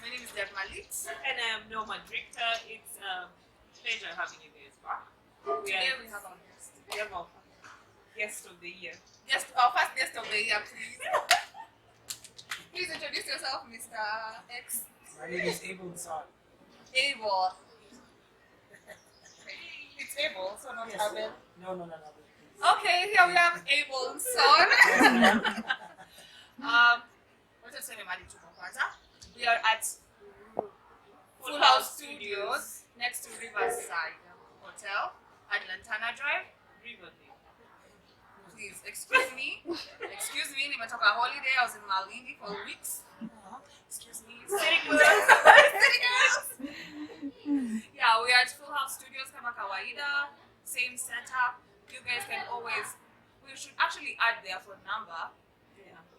My name is Deb Malit. And I'm Norma Drictor. It's a pleasure having you guys back. Today we have our guest. We have our guest of the year. Our first guest of the year, please. Please introduce yourself, Mr. X. My name is Abel Nson. Abel. It's Abel, so not Yes. Abel. No. Okay, here we have Abel Nson. What is the name? We are at Full House Studios next to Riverside Hotel at Lantana Drive, Riverdale. Please excuse me. Excuse me, nimetoka holiday. I was in Malindi for weeks. Excuse me. City girls. City girls. Yeah, we are at Full House Studios kama kawaida. Same setup. You guys can always. We should actually add their phone number.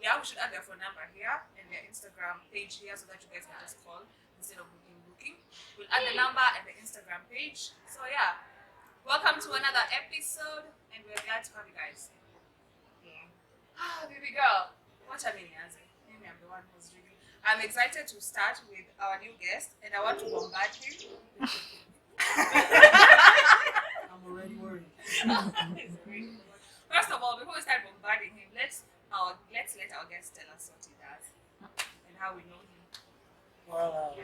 Yeah, we should add their phone number here and their Instagram page here so that you guys can just call instead of booking. We'll add the number and the Instagram page. So yeah, welcome to another episode and we're glad to have you guys. Baby girl, what a minute, maybe I'm the one who's really. I'm excited to start with our new guest and I want to bombard him. I'm already worried. First of all, before we start bombarding him, let's let our guest tell us what he does and how we know him. Well,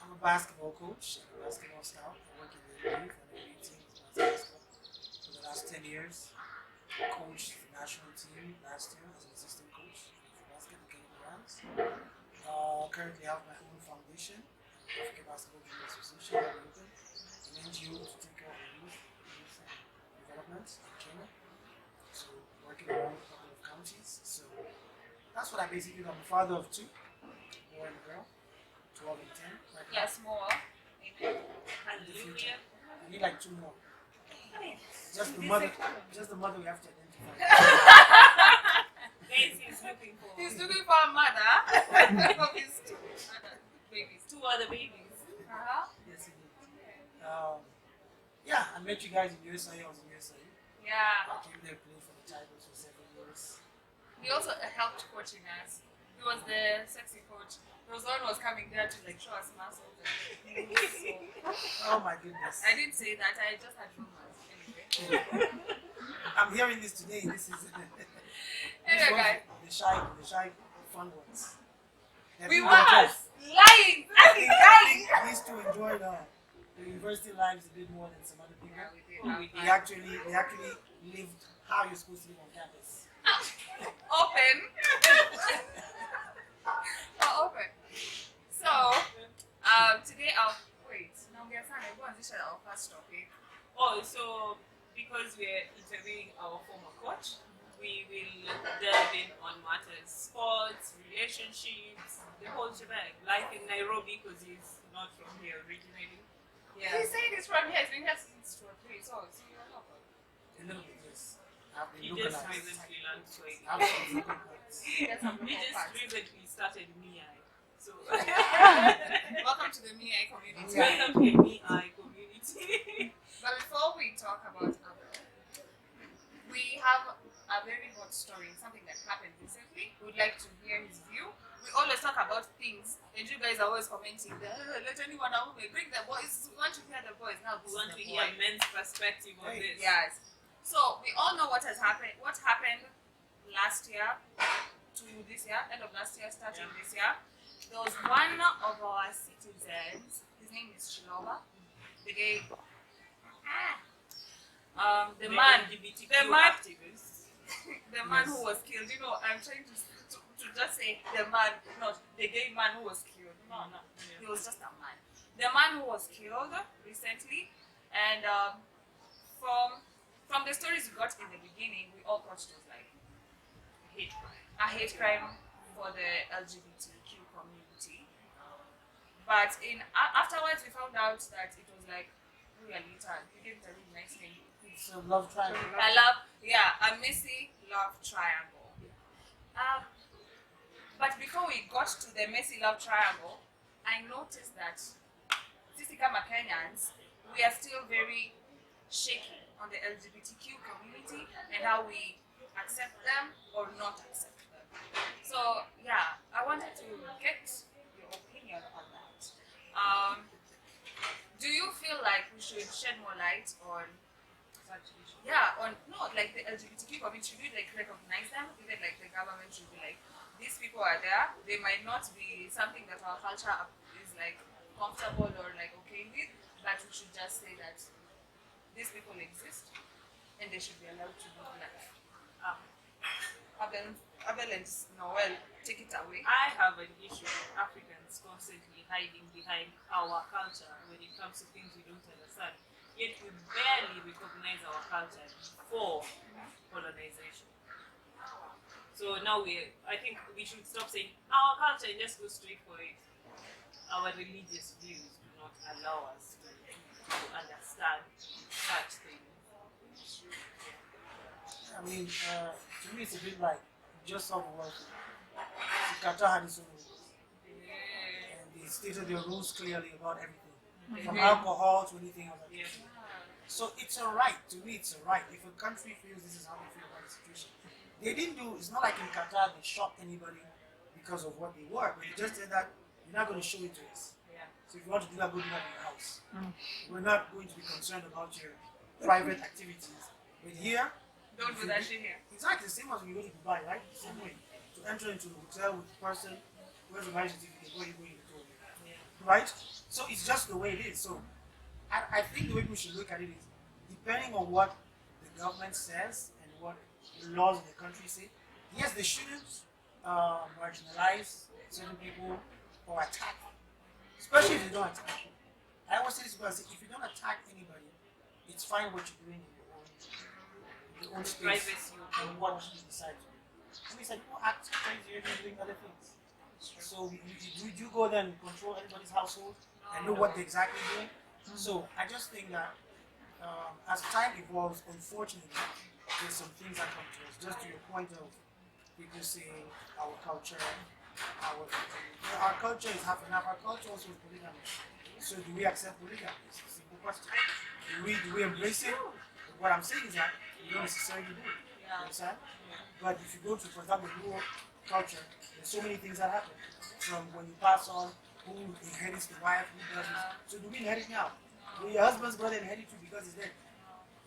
I'm a basketball coach and a basketball scout. I work in the youth and the youth team for the last 10 years. I coached the national team last year as an assistant coach for basketball Rams. Currently have my own foundation, African Basketball Junior Association, an NGO to take care of the youth development in Kenya. So working around a couple of counties. So that's what I basically do. I'm a father of two, boy and a girl, 12 and 10. Right now. Yes, more. Amen. In the future. Hallelujah. I need like two more. Just the mother we have to identify. Guys, he's looking for He's looking for a mother of his two other babies. two other babies. Yes, indeed. Yeah, I met you guys in USA. I was in USA. Yeah. I came there, played for the Tigers for 7 years. He also helped coaching us. He was the sexy coach. There was one who was coming there to like show us muscles and so, Oh my goodness. I didn't say that, I just had rumors. Anyway. I'm hearing this today. This is Anyway, guys. the shy fun ones. We Everyone were just- lying! Actually lying! Used to enjoy the university lives a bit more than some other people. Yeah, we did. Oh, we They actually lived how you're supposed to live on campus. Open. Open. So, today now we are trying to go and this is our first topic. Oh, so because we're interviewing our former coach, we will delve in on matters, sports, relationships, the whole shebang. Life in Nairobi because he's not from here originally. Yeah. He's saying it's from here, he's been here since 2003, so it's a lot. A little bit, yes. I've been He just localized. recently learned Swahili. I've been localized. Get some He local just facts. recently started MII. So Welcome to the MIA community. welcome to the MII community. But before we talk about Abel, we have a very hot story, something that happened recently. We'd like to hear his view. We always talk about things, and you guys are always commenting, let anyone a woman, bring the boys. We want to hear the boys. Now, We this want is to the hear boy. men's perspective on this. Yes. So, we all know what has happened. What happened last year to this year, end of last year, starting this year. There was one of our citizens, his name is Chiloba, the gay. The man LGBTQ the man- activists. the man who was killed. You know, I'm trying to just say the man, not the gay man who was killed. No, he was just a man. The man who was killed recently, and from the stories we got in the beginning, we all thought it was like a hate crime for the LGBTQ community. But afterwards, we found out that it was like really little. He gave it a really nice name. It's a love triangle. A messy love triangle. But before we got to the messy love triangle, I noticed that sisi kama Kenyans, we are still very shaky on the LGBTQ community and how we accept them or not accept them. So yeah, I wanted to get your opinion Um, do you feel like we should shed more light on, yeah, on no, like the LGBTQ community? Should we like recognize them? Even like the government should be like, these people are there. They might not be something that our culture is like comfortable or like okay with, but we should just say that these people exist and they should be allowed to live life. Um, Abel and Noel, take it away. I have an issue with Africans constantly hiding behind our culture when it comes to things we don't understand. Yet we barely recognize our culture before colonization. So now I think we should stop saying our culture and just go straight for it. Our religious views do not allow us to understand such things. I mean, to me, it's a bit like just some work. Qatar had its own rules, and they stated their rules clearly about everything, from alcohol to anything else. Yeah. So it's a right. To me, it's a right. If a country feels this is how they feel about the situation, they didn't do. It's not like in Qatar they shot anybody because of what they were, but they just said that you're not going to show it to us. Yeah. So if you want to do that, go do that in your house. We're not going to be concerned about your private activities. But here, Don't do that shit here. exactly the same as when you go to Dubai, right? The same way. To enter into the hotel with the person, where's the marriage certificate? Where are you going to go? Yeah. Right? So it's just the way it is. So I think the way we should look at it is depending on what the government says and what the laws in the country say, yes, they shouldn't marginalize certain people or attack, especially if they don't attack. I always say this because if you don't attack anybody, it's fine what you're doing in your own space Privacy. and what you decide to do. I mean, some people act crazy and doing other things. So you go there and control everybody's household and know what they're exactly doing. So I just think that as time evolves, unfortunately, there's some things that come to us. Just to your point of people saying our culture, our culture is half and half. Our culture also is polygamy. So do we accept polygamy? It's a simple question. Do we embrace it? What I'm saying is that we don't necessarily do it. You understand? But if you go to, for example, rural culture, there's so many things that happen. From when you pass on, who inherits the wife, who doesn't. So do we inherit now? Will your husband's brother inherit you because he's dead?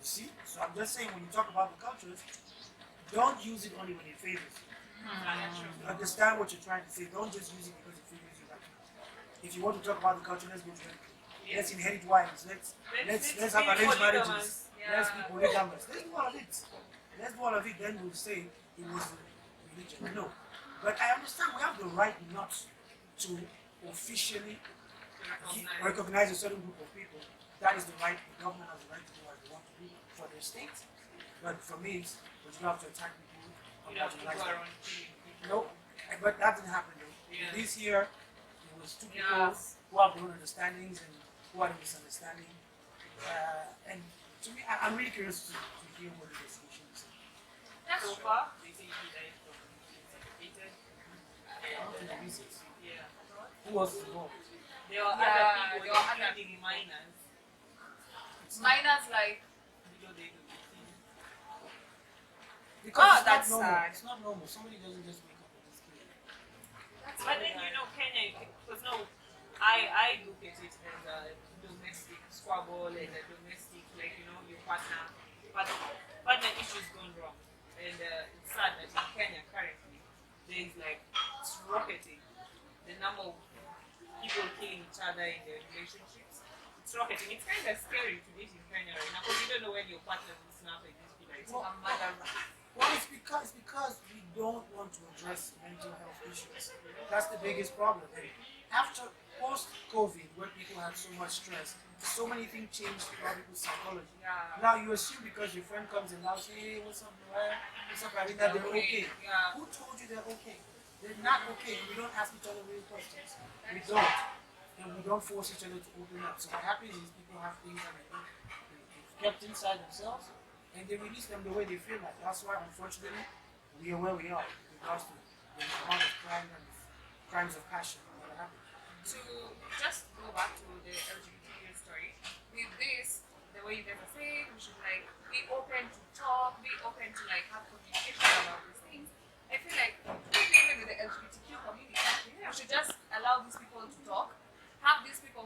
You see? So I'm just saying when you talk about the cultures, don't use it only when it favors you. Understand what you're trying to say. Don't just use it because it favors you. If you want to talk about the culture, let's go to it. Let's inherit wives. Let's have arranged marriages. Let's be polygamous. Let's do all of it. Let's do all of it. Then we'll say it was religion. No. But I understand we have the right not to officially recognize a certain group of people. That is the right. The government has the right to do what they want to do for their state. But for me, it's you don't have to attack people. You have to go around killing people. No, but that didn't happen though. Yeah. This year, it was two people who have their own understandings and who had a misunderstanding. And to me, I'm really curious to hear what the investigation is. That's So true. far, they say he died from intoxicated. I don't think the reasons. Yeah. Who was involved? There were Yeah, other people, there were other including minors. Minors like Below the age of 18. Because it's that's not normal. sad. It's not normal. Somebody doesn't just wake up with this kid. that's But then you know Kenya, because now I look at it as a domestic squabble and a domestic, like you know, your partner issues gone wrong, and it's sad that in Kenya currently there is like it's rocketing the number of people killing each other in their relationships. It's rocketing. It's kind of scary to date in Kenya right now because you don't know when your partner will snap and just be like, a mother. Well, it's because we don't want to address mental health issues. That's the biggest problem. And after post-COVID, where people had so much stress, so many things changed about people's psychology. Yeah. Now you assume because your friend comes and now say, hey, what's up, Noel? What's up, Arina? They're okay. Yeah. Who told you they're okay? They're not okay. We don't ask each other real questions. We don't. And we don't force each other to open up. So what happens is people have things that they've kept inside themselves and they release them the way they feel like. That's why, unfortunately, we are where we are with regards to the amount of crime and crimes of passion that happen. To just go back to the LGBTQ story, with this, the way you guys are saying, we should like be open to talk, be open to like have communication about these things. I feel like even with the LGBTQ community, we should just allow these people to talk, have these people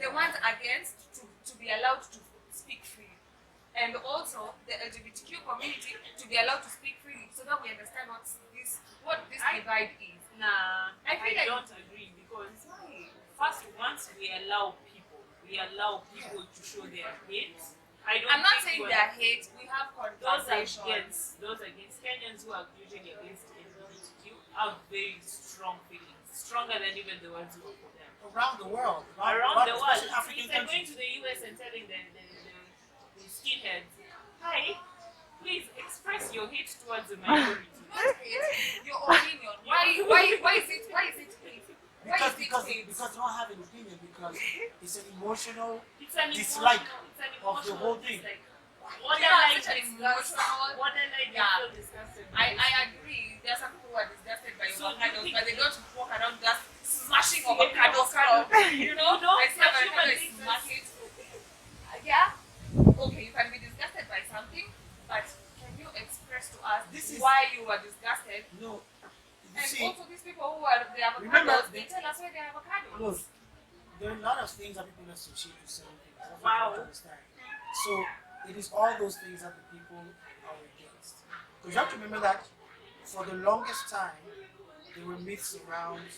the ones against to be allowed to speak freely, and also the LGBTQ community to be allowed to speak freely, so that we understand what this divide is. Nah, I feel like- don't agree because first, once we allow people to show their hate. I'm not saying they're hate. We have those conversations. against Kenyans who are usually against LGBTQ have very strong feelings, stronger than even the ones who are for them. Around the world. Around the world, especially African if they're going countries. to the US and telling the skinheads, hi, please express your hate towards the minority. Not hate, your opinion. Why is it hate? Because they don't have an opinion, because it's an emotional It's an dislike emotional of the whole thing. dislike. Yeah, such an emotional. Borderline Yeah. feel disgusted. I agree. There are some people who are disgusted by So avocados, you but they think- don't walk around just smashing Yeah, avocados. avocado. You know, You know, I see such avocado, I human smack beings. it. Yeah. Okay, you can be disgusted by something, but can you express to us This is- why you were disgusted? No, you And see, also these people who are the avocados, Remember, they tell us where they are avocados. look, there are a lot of things that people associate with certain things. That's what Wow. you have to understand. So it is all those things that the people are against. Because you have to remember that for the longest time, there were myths around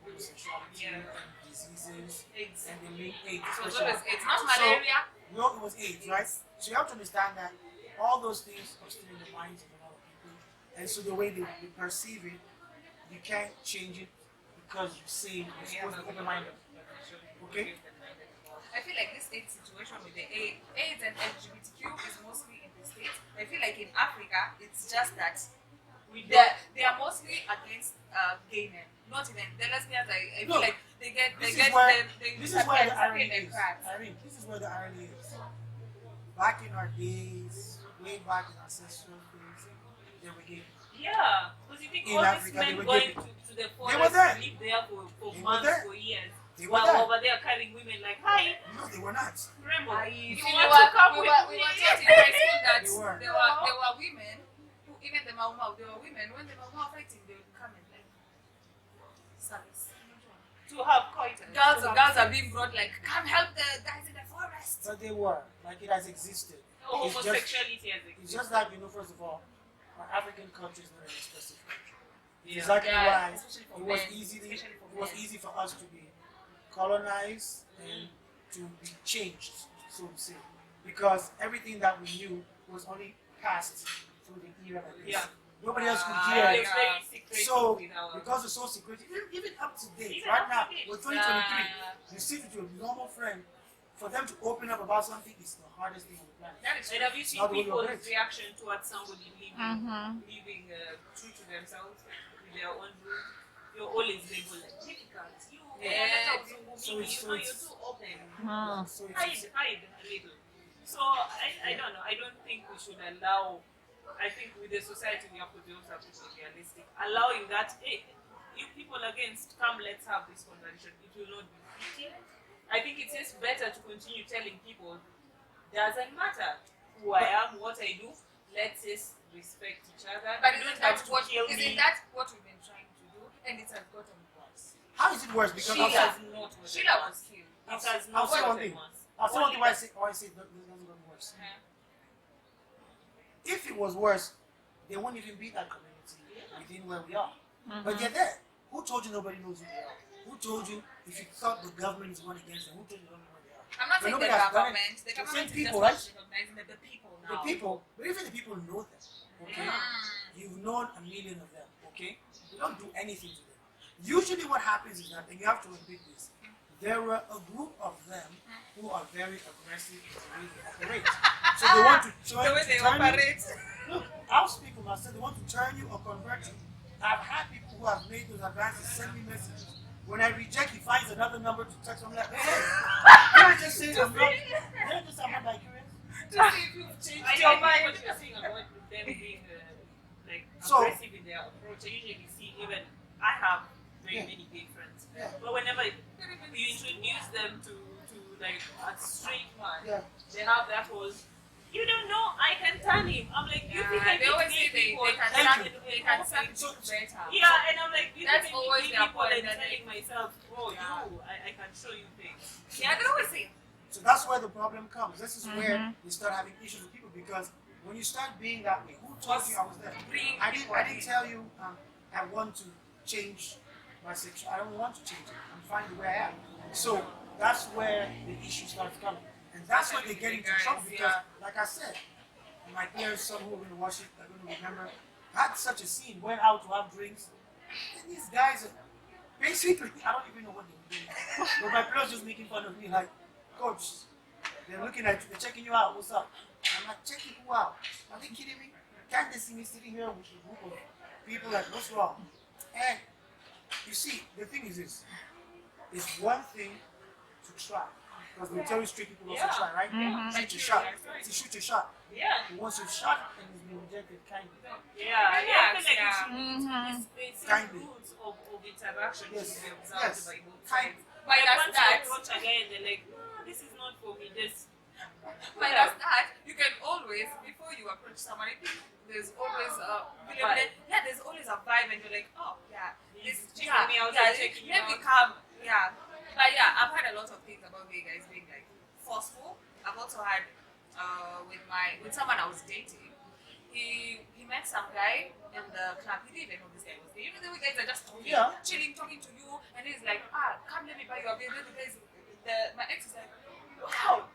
homosexuality Yeah. and diseases, AIDS. and they linked AIDS. So especially. it's not So- malaria. No, it was AIDS, right? So you have to understand that all those things are still in the minds of a lot of people, and so the way they perceive it, you can't change it because you say you're supposed to open minded. Okay? I feel like this AIDS situation with the AIDS and LGBTQ is mostly in the States. I feel like in Africa, it's just that they are mostly against gay men, not even the lesbians. I feel Look, like they This get is where they this is where the disappear irony like is. crabs. Irene, this is where the irony is. Back in our days, way back in ancestral days, they were gay. Yeah, because you think In all Africa, these they men were going gay. to the were forest there. to live there for They were months, there. for years, They were while there. over there carrying women like, hi, No, they were not. Remo, We you were want to come with we me? were taught in high school that They were. there were women who, even the Mau Mau, there were women when the Mau Mau fighting, they would come and like service. To have coitus. Girls are being brought like, come help the guys in the forest. But they were. Like it has existed. No, It's just, homosexuality has it's existed. just that, first of all, our African culture is not an expressive culture. Yeah. Exactly Yeah, why especially for it was men, easy. especially for It was men. easy for us to be colonized and to be changed, so to say, because everything that we knew was only passed through the era like this. Yeah. Nobody else could Ah, hear We're it. yeah. very secretive So, with our... because it's so secretive, even up to date, Even right up now, to date. we're 2023, you sit with your normal friend, for them to open up about something is the hardest thing on the planet. That is And have you seen Not the way you people's operate. reaction towards somebody living, Mm-hmm. living true to themselves with their own rules? You're always labeled like difficult. You, Yeah. So it's- you're too open. So Hide a little. So I don't know. I don't think we should allow. I think with the society we have to be also realistic. Allowing that, hey, you people against, come, let's have this conversation. It will not be pretty. I think it's just better to continue telling people, doesn't matter who I am, what I do. Let's just respect each other. But You don't isn't have that to what kill me. we've been trying to do? And it has gotten worse. how is it worse? Because She I'll has say- not. Sheila was killed. It has I'll not say one gotten thing. worse. I'll say one thing why I say it doesn't get worse. If it was worse, they wouldn't even be that community within where we are. But they're there. Who told you nobody knows who they are? Who told you if you thought the government is one against them? Who told you they don't know where they are? I'm not But saying the nobody has done it. government. The The government same is people, just right? not recognizing that the people now. The people, but even the people know them. Okay? You've known a million of them. Okay? You don't do anything to them. Usually what happens is that, and you have to admit this, there were a group of them who are very aggressive in the way they operate. So they want to The way they turn operate. you. Look, I'll speak for myself. They want to turn you or convert you. I've had people who have made those advances send me messages. When I reject, he finds another number to text. I'm like, hey, can I just say I'm not like curious? To see if you've changed I your think mind. what you're saying about them being like So- aggressive in their approach. I usually see even I have very many gay friends, Yeah. but whenever you introduce them to like a straight man, Yeah. they have that whole. You don't know, I can turn him. I'm like, you think I They meet always gay say they people? can Thank suck you. it, they can suck it So- better. Yeah, and I'm like, you That's think I always meet gay their people point, and that telling myself, oh, Yeah. I can show you things. Yeah, this where the problem comes. This is where you start having issues with people, because when you start being that way, who told you I was there? I didn't tell you I want to change my sexual. I don't want to change it. I'm fine the way I am. So that's where the issue starts coming, and that's when they get into trouble, because, like I said, my parents, some who are going to watch it, are going to remember, had such a scene, went out to have drinks, and these guys are basically, I don't even know what they were doing, but my parents just making fun of me, like, coach, they're looking at you, they're checking you out, what's up? I'm like, checking who out? Are they kidding me? Can't they see me sitting here with a group of people, like, what's wrong? And you see, the thing is this, it's one thing to try, because they tell you straight people also try, right? Shoot your shot. To shoot your shot. Yeah. But once you've shot and it's been rejected, kindly. Yeah, I feel like it's Kindly. rules of interaction Yes. should be observed by both Kindly. sides. But Like that's once that. you approach a guy and they're like, no, this is not for me, this. But that's that. You can always, before you approach somebody, there's always a Vibe. yeah, there's always a vibe, and you're like, oh yeah, He's this checking me out, I'm checking you let me out. come, yeah. But yeah, I've heard a lot of things about gay guys being like forceful. I've also had with someone I was dating. He met some guy in the club. He didn't even know this guy was gay. You know the way guys are just talking, chilling, talking to you, and he's like, come let me buy you a beer. Then the guys, my ex is like, wow,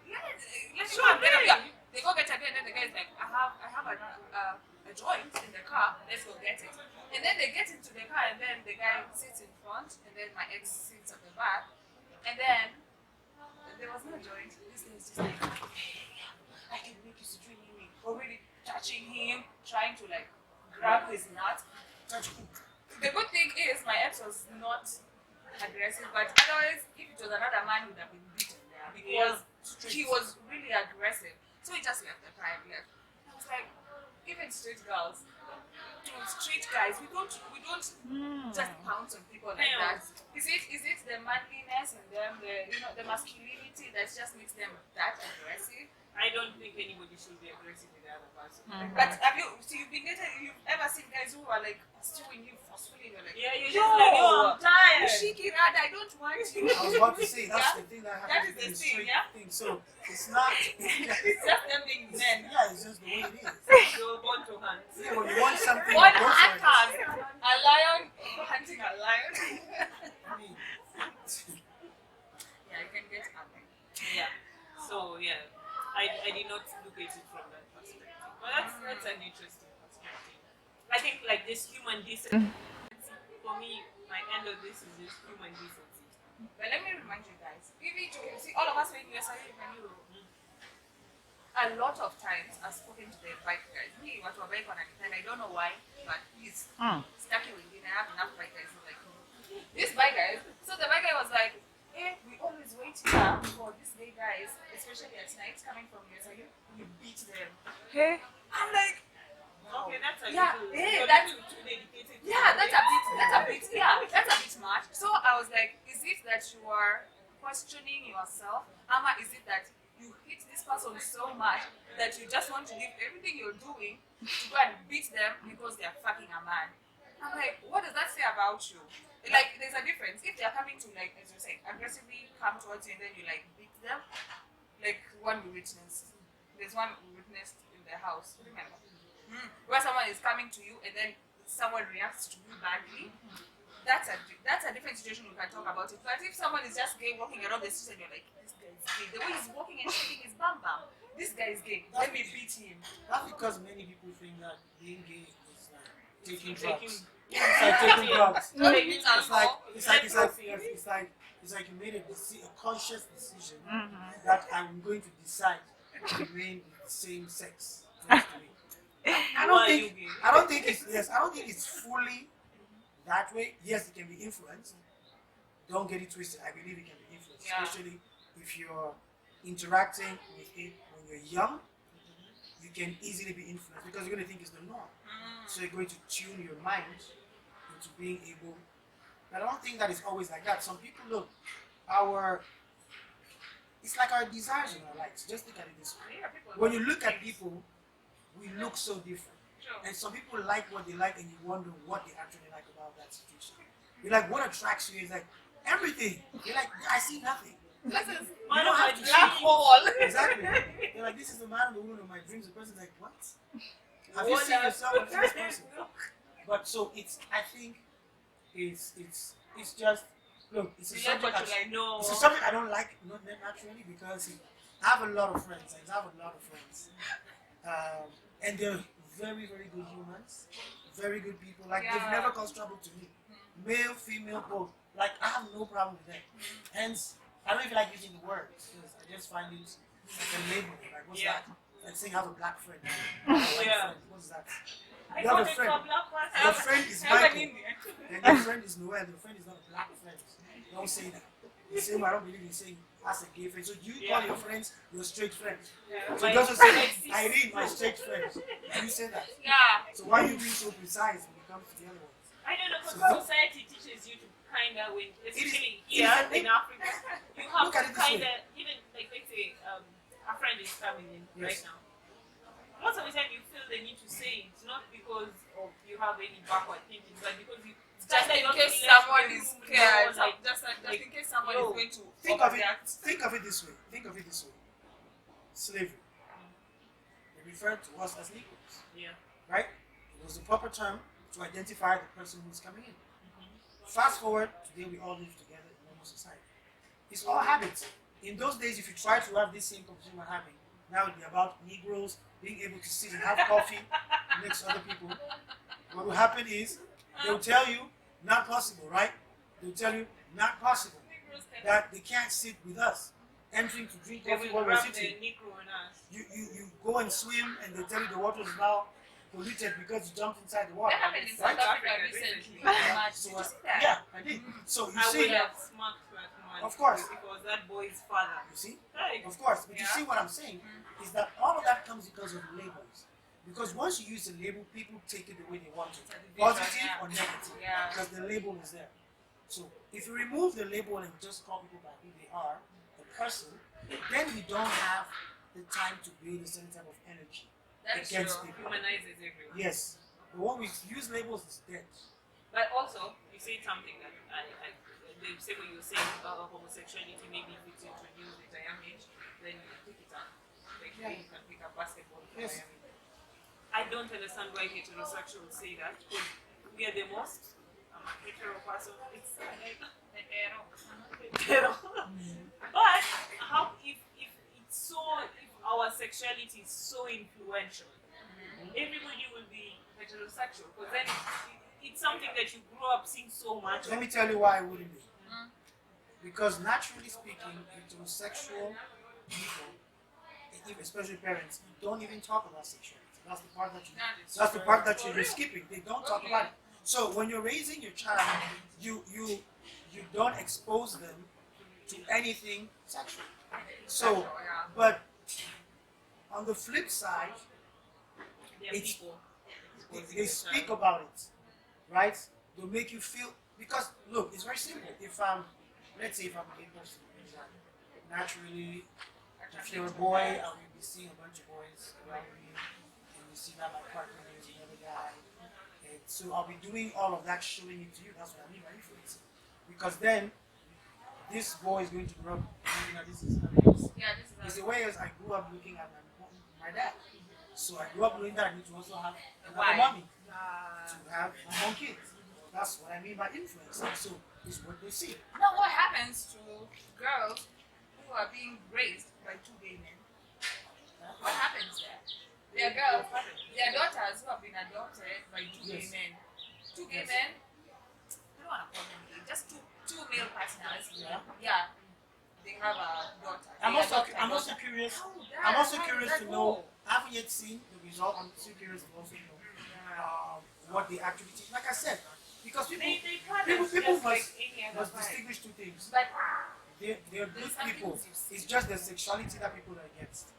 let's go and get a beer. They go get a beer, and then the guy's like, I have a joint in the car. Let's go get it. And then they get into the car, and then the guy sits in front, and then my ex sits at the back, and then there was no joint. This guy's just like, I can make you to drink me, already touching him, trying to like grab his nut. The good thing is my ex was not aggressive, but otherwise, if it was another man, he would have been beaten there because he was really aggressive. So he just left the car and left. I was like, even straight girls, straight guys, we don't just pounce on people like that. Is it the manliness and them, the masculinity that just makes them that aggressive? I don't think anybody should be aggressive with the other person. But you've been dated, you've ever seen guys who are like pursuing you forcefully, you're like, Yeah, you're just like, yo, I'm tired. Shiki Rada, I don't want you. I was about to say, that's the thing that That happens is the in thing, straight yeah? thing. So it's not, It's just them being men. yeah, it's just the way it is. You're born to hunt. Yeah, when you want something, What both sides. hunters? A lion hunting a lion. I mean, Yeah, you can get angry. Yeah. So yeah, I did not look at it from that perspective. But that's an interesting perspective. I think like this human decency. For me, my end of this is this human decency. But let me remind you guys, even you see all of us when we are studying in Europe, a lot of times I've spoken to the bike guys. Me, what we're bike on and I don't know why, but he's stuck with me. I have enough bike guys who like this bike guys. So the bike guy was like, hey, we always wait here for these gay guys, especially at night coming from USIU. We beat them. Hey. I'm like, Okay, that's a Yeah, little, hey, you're that's- too dedicated to yeah, it. that's a bit much. So I was like, is it that you are questioning yourself? Ama, is it that you hate this person so much that you just want to leave everything you're doing to go and beat them because they're fucking a man? I'm like, what does that say about you? Like, there's a difference. If they're coming to, like, as you say, aggressively come towards you and then you, like, beat them, like one we witnessed. There's one we witnessed in the house, remember? Where someone is coming to you and then someone reacts to you badly. That's a different situation, you can talk about it. But if someone is just gay walking around the street and you're like, this guy is gay, the way he's walking and shaking his bum bum, this guy is gay, let me beat him. that's because many people think that being gay is like taking Taking- drugs. It's like taking drugs. Taking It's like you made a conscious decision that I'm going to decide to remain with the same sex. next to me. I don't think it's fully that way. Yes, it can be influenced. Don't get it twisted. I believe it can be influenced, Yeah. especially if you're interacting with it when you're young. You can easily be influenced because you're going to think it's the norm. So you're going to tune your mind into being able. But I don't think that it's always like that. Some people look, it's like our desires and our likes. Just look at it this way. Yeah, people When you look at people, we look so different. Sure. And some people like what they like and you wonder what they actually like about that situation. You're like, what attracts you? It's like, everything. You're like, I see nothing. This is You don't have to black see. hole. Exactly. They're like, this is the man or the woman of my dreams. The person's like, what? Have you seen yourself as this person? But so I think it's just, look, it's a subject it's a subject I don't like not naturally because I have a lot of friends. And they're very, very good humans, very good people. Like they've never caused trouble to me. Male, female, both. Like I have no problem with them. Hence, I don't even like using the word because I just find it like a label. Like what's that? Like saying I have a black friend. Friend. What's that? You have a friend. Your friend is Michael. And your friend is Noel. Your friend is not a black friend. Don't say that. The same way I don't believe in saying as a gay friend. So you call your friends your straight friends. So it doesn't say Irene, my straight friend. You say that. Yeah. So why are you being so precise when it comes to the other ones? I don't know, because society teaches you to kind of, especially here in Africa, you have to kind of, even like let's say a friend is coming in right now. Most of the time you feel the need to say it, not because of you have any backward thinking, but because you just in case someone is scared, just in case someone is going to think of it this way. Slavery. They referred to us as Negroes. Yeah. Right? It was the proper term to identify the person who's coming in. Fast forward, today we all live together in normal society. It's all habits. In those days, if you try to have this same conversation we're having, now it'd be about Negroes being able to sit and have coffee next to other people. What will happen is, they'll tell you, not possible, right? They'll tell you, not possible. That they can't sit with us. Entering to drink coffee while we're sitting. You go and swim and they tell you the water is now polluted because you jumped inside the water. That happened in South Africa recently. Yeah, I did. So you see, of course, it was that boy's father. You see, right. Of course, but you see what I'm saying is that all of that comes because of labels. Because once you use the label, people take it the way they want it, positive or negative, because the label is there. So if you remove the label and just call people by who they are, the person, then you don't have the time to build a certain type of energy against people. Humanizes everyone. Yes, but when we use labels, it's dead. But also, you say something that the same way you were saying homosexuality, maybe if it's introduced at a young age, then you pick it up. Like you can pick up basketball at a young age. I don't understand why heterosexuals say that, because we are the most hetero person. It's hetero. But how if it's so, if our sexuality is so influential, everybody will be heterosexual, because then it's something that you grew up seeing so much. Let me tell you why it wouldn't be. Because naturally speaking, heterosexual people, especially parents, don't even talk about sexuality. That's the part that you're skipping. They don't talk about it. So when you're raising your child, you don't expose them to anything sexual. So, but on the flip side, they speak about it, right? They'll make you feel, because look, it's very simple. If let's say if I'm a gay person, naturally, if you're a boy, I will be seeing a bunch of boys around me. See that my partner is another guy, and so I'll be doing all of that, showing it to you. That's what I mean by influencing, because then this boy is going to grow up. This is the way as I grew up looking at my dad. So I grew up knowing that I need to also have another mommy to have my own kids. That's what I mean by influencing. So it's what they see. Now, what happens to girls who are being raised by two gay men? What happens there? Their girls, their daughters who have been adopted by two gay men. Two gay men, I don't want to call them gay, just two male partners. Yeah. They have a daughter. I'm also curious to know. I haven't yet seen the result. I'm still curious to also know what they actually teach. Like I said, because people must distinguish two things. They're good people. It's just their sexuality that people are against.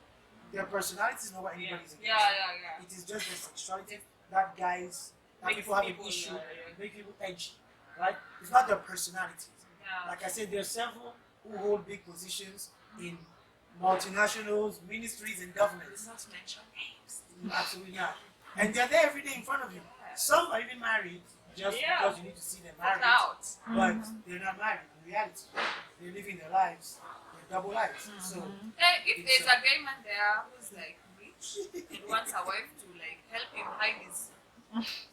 Their personality is not what anybody's against. It is just their sexuality that people have an issue, make people edgy, right? It's not their personalities. Like I said, there are several who hold big positions in multinationals, ministries, and governments. Not mention names. Absolutely not. And they're there every day in front of you. Some are even married just because you need to see them married. But they're not married in reality. They're living their lives. Their double lives. So If it's there's a gay man there who's like rich and wants a wife to like help him hide his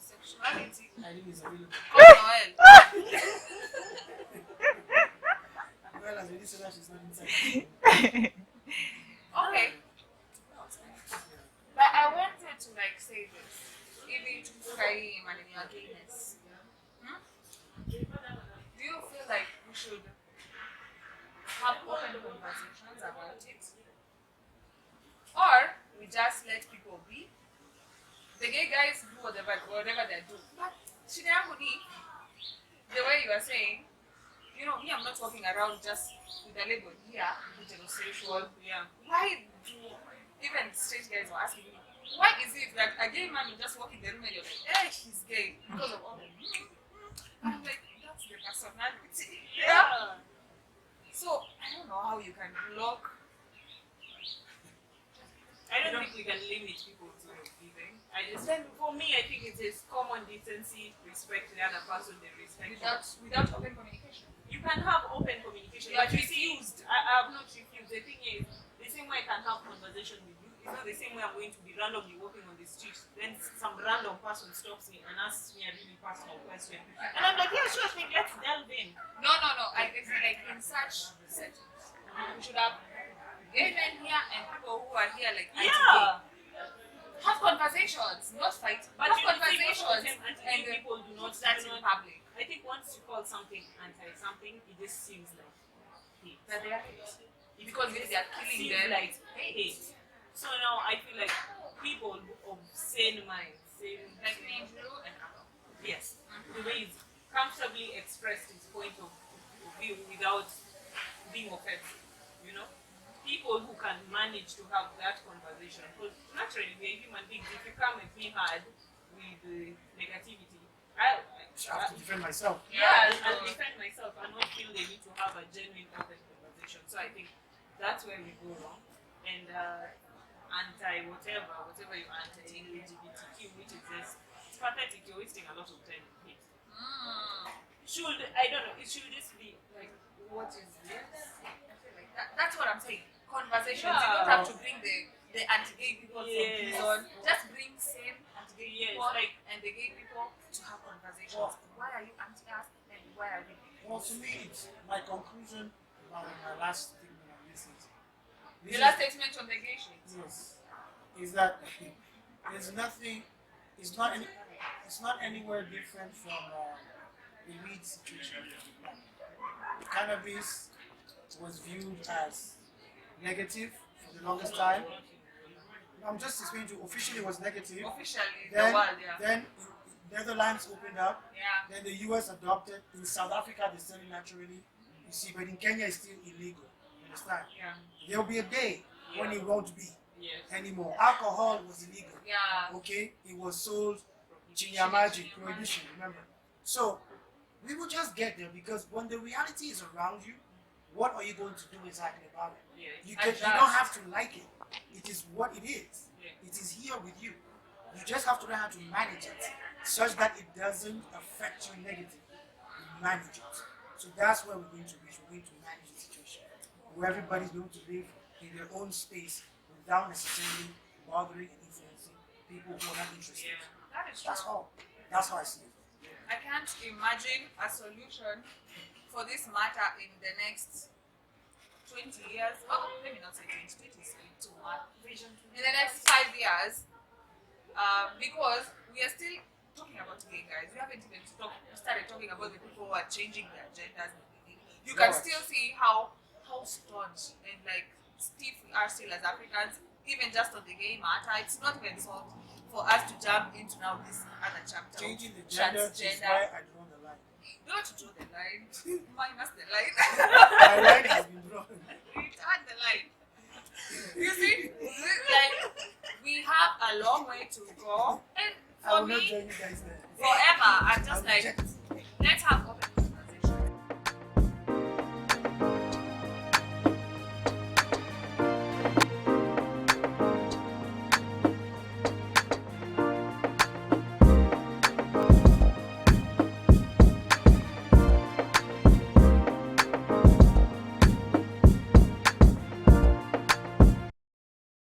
sexuality, I think it's available. come Noel. Well, as already said that she's not inside. Okay. But I wanted to like say this. Even to cry and in your gayness. Do you feel like we should have open conversations about it? Or we just let people be? The gay guys do whatever they do. But Shidamuni, the way you are saying, you know, me, I'm not walking around just with a label here, heterosexual. Yeah. Why do even straight guys were asking me, why is it that a gay man will just walk in the room and you're like, hey, he's gay because of all the I'm like, that's the personality. Yeah. So I don't know how you can block. I don't think we can limit people to giving. For me, I think it is common decency, respect the other person, they respect Without open communication. you can have open communication. You But are you see, refused. I have not refused. The thing is, the same way I can have conversation with you, it's not the same way I'm going to be randomly walking on the street. Then some random person stops me and asks me a really personal question. And I'm like, yeah, sure thing, let's delve in. No. I feel like in such settings, we should have gay men here and people who are here like Yeah. have conversations, not fight, but But have you see, most of conversations the time, anti-gay people do not that in public. I think once you call something anti-something, it just seems like hate. That they are hate. Because they are killing Seems them. like hate. So now I feel like people of sane minds, Like me, Drew, and Abel. yes, the way it's comfortably expressed his point of view without being offensive, you know? People who can manage to have that conversation, because naturally we're human beings. If you come at me hard with negativity, I have to defend myself. I'll defend myself and not feel the need to have a genuine open conversation. So I think that's where we go wrong. And whatever you anti LGBTQ, which is just, it's pathetic. You're wasting a lot of time in hate. I don't know, it should just be like, what is this? I feel like that's what I'm saying. Conversations. Yeah. You don't have to bring the anti-gay people Yes. from prison. Just bring same anti-gay Yes, people like- and the gay people to have conversations. Well- Why are you anti-us and why are we? Well, to me, it's my conclusion about my last statement on this is. The last statement on the gay shit. Yes, is that there's nothing. It's not anywhere different from the weed situation. Cannabis was viewed as negative for the longest time. I'm just explaining to you, officially it was negative. Officially, Then, the world, yeah. then Netherlands opened up. Yeah. Then the US adopted. In South Africa, they sell it naturally. You see, but in Kenya, it's still illegal. You understand? Yeah. There will be a day when it won't be Yes. anymore. Alcohol was illegal. Yeah. Okay, it was sold. Chinyamaji, prohibition. Remember. So we will just get there because when the reality is around you, what are you going to do exactly about it? Yes. You don't have to like it. It is what it is. Yeah. It is here with you. You just have to learn how to manage it such that it doesn't affect you negatively. You manage it. So that's where we're going to reach. We're going to manage the situation where everybody's going to live in their own space without necessarily bothering and influencing people who are not interested. Yeah. That is That's true. all. That's how I see it. I can't imagine a solution for this matter in the next 20 years. Oh, let me not say 20, 20 is too much. In the next 5 years, because we are still talking about gay guys. We haven't even started talking about the people who are changing their genders. You can still see how staunch and like stiff we are still as Africans, even just on the gay matter. It's not even solved for us to jump into now this other chapter. Changing the gender is transgender. why I draw the line. Don't draw the line. Minus the line. My line has been drawn. Return the line. You see, like we have a long way to go, and I for will not me, join you guys there. forever, I'm just I'll like, reject. let's have